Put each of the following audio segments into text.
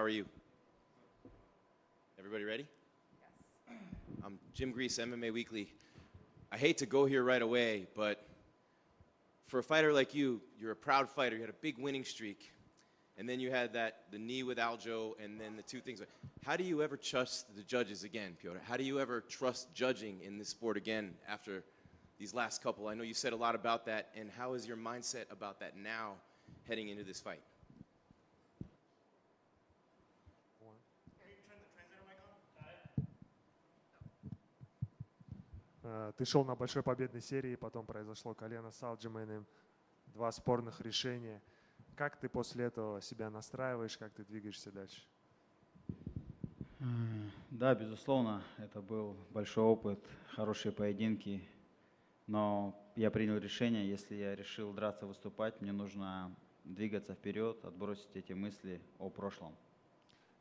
are you? Everybody ready? Yes. I'm Jim Grease, MMA Weekly. I hate to go here right away, but for a fighter like you, you're a proud fighter. You had a big winning streak, and then you had the knee with Aljo, and then the two things. How do you ever trust the judges again, Petr? How do you ever trust judging in this sport again after these last couple? I know you said a lot about that, and how is your mindset about that now heading into this fight? Ты шел на большой победной серии, потом произошло колено с Алджимейном, 2 спорных решения. Как ты после этого себя настраиваешь, как ты двигаешься дальше? Да, безусловно, это был большой опыт, хорошие поединки, но я принял решение, если я решил драться, выступать, мне нужно двигаться вперед, отбросить эти мысли о прошлом.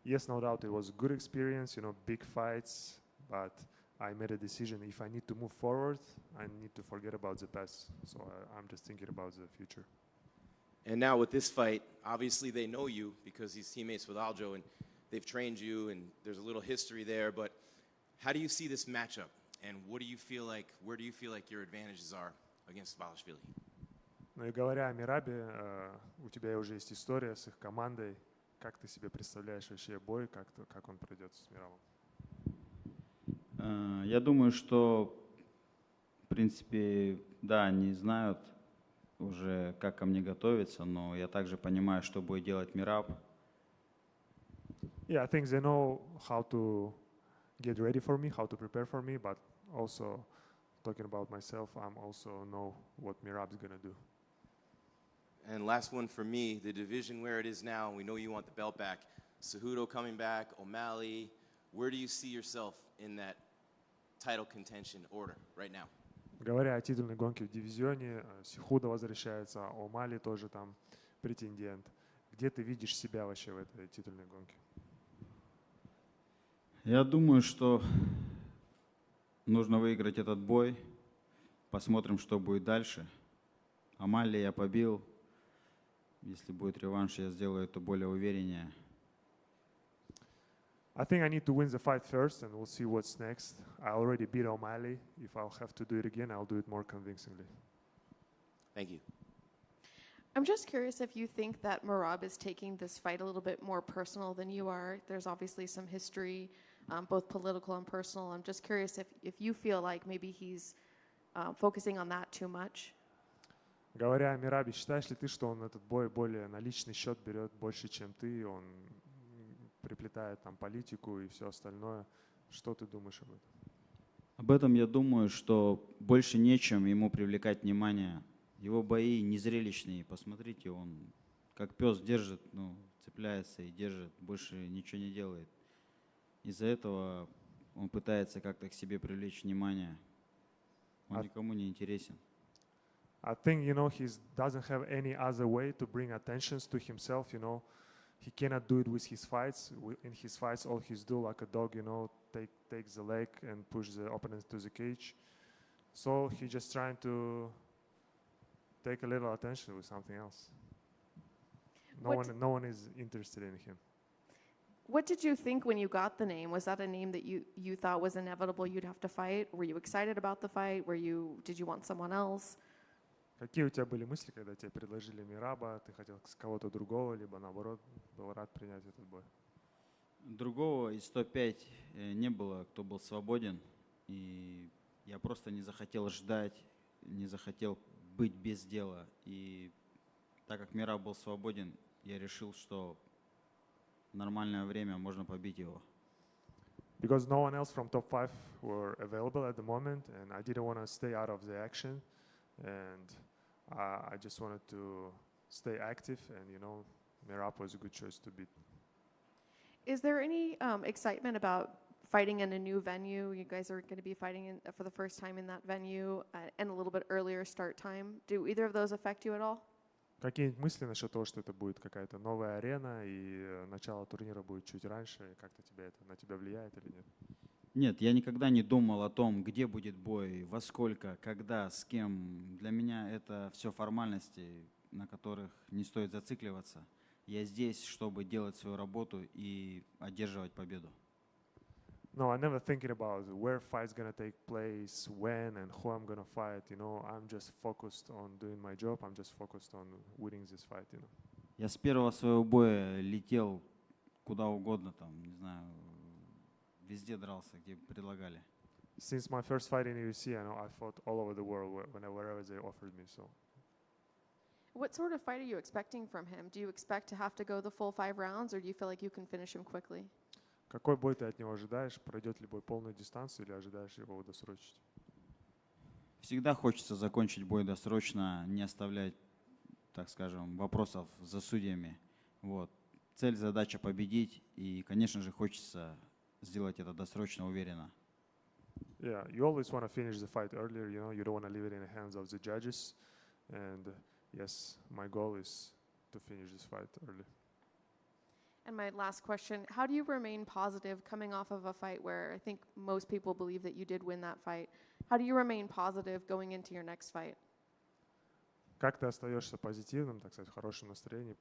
Yes, no doubt, it was a good experience, big fights, but I made a decision. If I need to move forward, I need to forget about the past. So I'm just thinking about the future. And now with this fight, obviously they know you because he's teammates with Aljo, and they've trained you, and there's a little history there. But how do you see this matchup, and where do you feel like your advantages are against Dvalishvili? Ну и говоря о Мерабе, у тебя уже есть история с их командой. Как ты себе представляешь вообще бой, как он пройдет с Мерабом? Я думаю, что, в принципе, да, они знают уже, как ко мне готовиться, но я также понимаю, что будет делать Мераб. Yeah, I think they know how to get ready for me, how to prepare for me, but also talking about myself, I'm also know what Merab's gonna do. And last one for me, the division where it is now, we know you want the belt back. Cejudo coming back, O'Malley. Where do you see yourself in that title contention order right now? Говоря о титульной гонке в дивизионе, Сехудо возвращается, О'Малли тоже там претендент. Где ты видишь себя вообще в этой титульной гонке? Я думаю, что нужно выиграть этот бой. Посмотрим, что будет дальше. О'Малли я побил. Если будет реванш, я сделаю это более увереннее. I think I need to win the fight first, and we'll see what's next. I already beat O'Malley. If I'll have to do it again, I'll do it more convincingly. Thank you. I'm just curious if you think that Merab is taking this fight a little bit more personal than you are. There's obviously some history, both political and personal. I'm just curious if you feel like maybe he's focusing on that too much. Говоря о Мерабе, считаешь ли ты, что он этот бой более на личный счет берет больше, чем ты? Он приплетает там политику и все остальное. Что ты думаешь об этом? Об этом я думаю, что больше нечем ему привлекать внимание. Его бои незрелищные. Посмотрите, он как пес держит, цепляется и держит, больше ничего не делает. Из-за этого он пытается как-то к себе привлечь внимание. Он никому не интересен. I think, he doesn't have any other way to bring attention to himself, He cannot do it with his fights. In his fights, all he's do like a dog, takes the leg and push the opponent to the cage. So he's just trying to take a little attention with something else. No one is interested in him. What did you think when you got the name? Was that a name that you thought was inevitable you'd have to fight? Were you excited about the fight? Did you want someone else? Какие у тебя были мысли, когда тебе предложили Мераба? Ты хотел с кого-то другого, либо наоборот был рад принять этот бой? Другого из 105 не было, кто был свободен. И я просто не захотел ждать, не захотел быть без дела. И так как Мераб был свободен, я решил, что в нормальное время можно побить его. Because no one else from top 5 were available at the moment, and I didn't want to stay out of the action. And I just wanted to stay active, and Merab was a good choice to beat. Is there any excitement about fighting in a new venue? You guys are going to be fighting for the first time in that venue and a little bit earlier start time. Do either of those affect you at all? Какие-нибудь мысли насчет того, что это будет какая-то новая арена и начало турнира будет чуть раньше? Как-то на тебя влияет или нет? Нет, я никогда не думал о том, где будет бой, во сколько, когда, с кем. Для меня это все формальности, на которых не стоит зацикливаться. Я здесь, чтобы делать свою работу и одерживать победу. No, I never thinking about where fight's gonna take place, when, and who I'm gonna fight. You know, I'm just focused on doing my job. I'm just focused on winning this fight. You know. Я с первого своего боя летел куда угодно, там, не знаю, везде дрался, где предлагали. Since my first fight in UFC, I know I fought all over the world wherever they offered me. So, What sort of fight are you expecting from him? Do you expect to have to go the full 5 rounds, or do you feel like you can finish him quickly? какой бой ты от него ожидаешь? Пройдет ли бой полную дистанцию или ожидаешь его досрочить? Всегда хочется закончить бой досрочно, не оставлять, так скажем, вопросов за судьями. Вот. Цель, задача победить, и, конечно же, хочется сделать это досрочно, уверенно. Yeah, you always want to finish the fight earlier. You know, you don't want to leave it in the hands of the judges. And yes, my goal is to finish this fight early. And my last question, how do you remain positive coming off of a fight where I think most people believe that you did win that fight? How do you remain positive going into your next fight? Как ты остаешься позитивным, так сказать, в хорошем настроении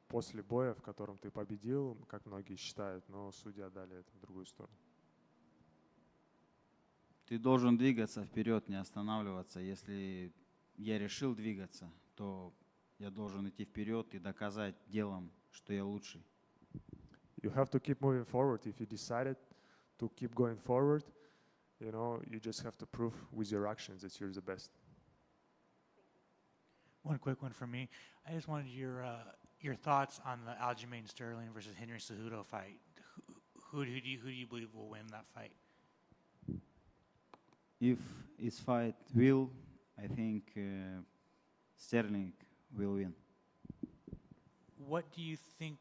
после боя, в котором ты победил, как многие считают, но судья дали это в другую сторону? Ты должен двигаться вперед, не останавливаться. Если я решил двигаться, то я должен идти вперед и доказать делом, что я лучший. You have to keep moving forward. If you decided to keep going forward, you know, you just have to prove with your actions that you're the best. One quick one from me. I just wanted your thoughts on the Aljamain Sterling versus Henry Cejudo fight. Who do you believe will win that fight? If it's fight will, I think Sterling will win. What do you think,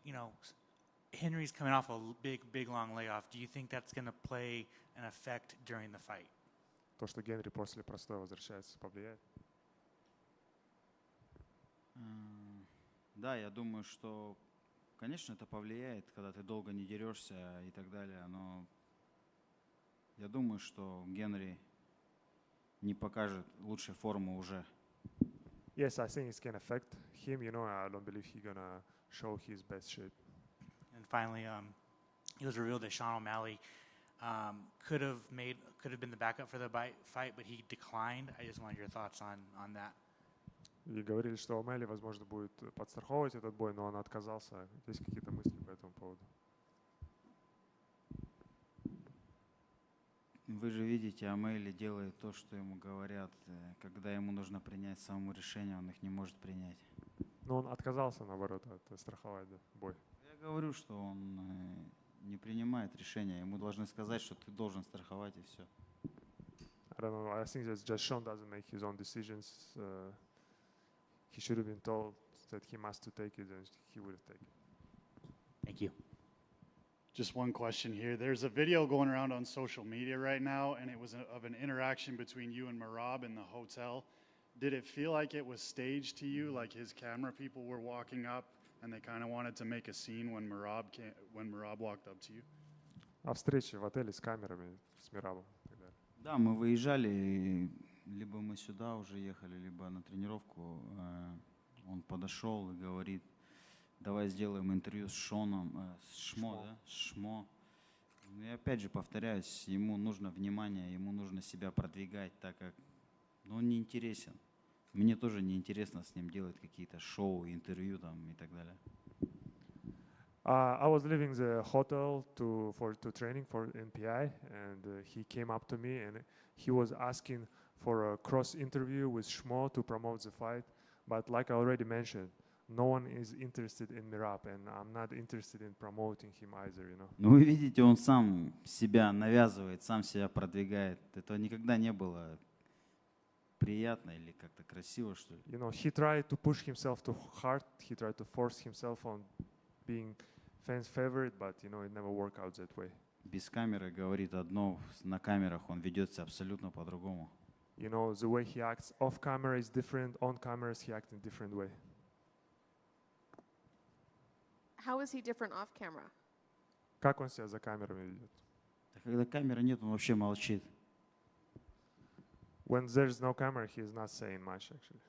Henry's coming off a big long layoff. Do you think that's going to play an effect during the fight? То, что Генри после простоя возвращается, повлияет? Да, я думаю, что, конечно, это повлияет, когда ты долго не дерешься и так далее, но я думаю, что Генри не покажет лучшей формы уже. Yes, I think it's going to affect him. You know, I don't believe he's going to show his best shape. And finally, it was revealed that Sean O'Malley could have been the backup for the fight, but he declined. I just wanted your thoughts on that. И говорили, что О'Мэлли, возможно, будет подстраховывать этот бой, но он отказался. Есть какие-то мысли по этому поводу? Вы же видите, О'Мэлли делает то, что ему говорят. Когда ему нужно принять самому решение, он их не может принять. Но он отказался, наоборот, от страховать бой. Я говорю, что он не принимает решения. Ему должны сказать, что ты должен страховать, и все. I don't know. I think that just Sean doesn't make his own decisions. He should have been told that he must to take it, and he would have taken it. Thank you. Just one question here. There's a video going around on social media right now, and it was of an interaction between you and Merab in the hotel. Did it feel like it was staged to you, like his camera people were walking up, and they kind of wanted to make a scene when Merab walked up to you? А встречи в отеле с камерами, с Мерабом и так далее. Да, мы выезжали, либо мы сюда уже ехали, либо на тренировку. Он подошел и говорит: давай сделаем интервью с Шоном, с Шмо, да? С Шмо. И опять же повторяюсь, ему нужно внимание, ему нужно себя продвигать, так как он не интересен. Мне тоже не интересно с ним делать какие-то шоу, интервью там и так далее. I was leaving the hotel to training for NPI, and he came up to me and he was asking for a cross interview with Shmo to promote the fight. But like I already mentioned, no one is interested in Merab, and I'm not interested in promoting him either, you know. Ну вы видите, он сам себя навязывает, сам себя продвигает. Это никогда не было приятно или как-то красиво, что ли. You know, he tried to push himself too hard. He tried to force himself on being fans' favorite, but you know, it never worked out that way. Без камеры говорит одно, на камерах он ведет себя абсолютно по-другому. You know, the way he acts off camera is different. On cameras, he acts in a different way. How is he different off camera? Как он себя за камерами ведет? А когда камеры нет, он вообще молчит. When there's no camera, he's not saying much, actually.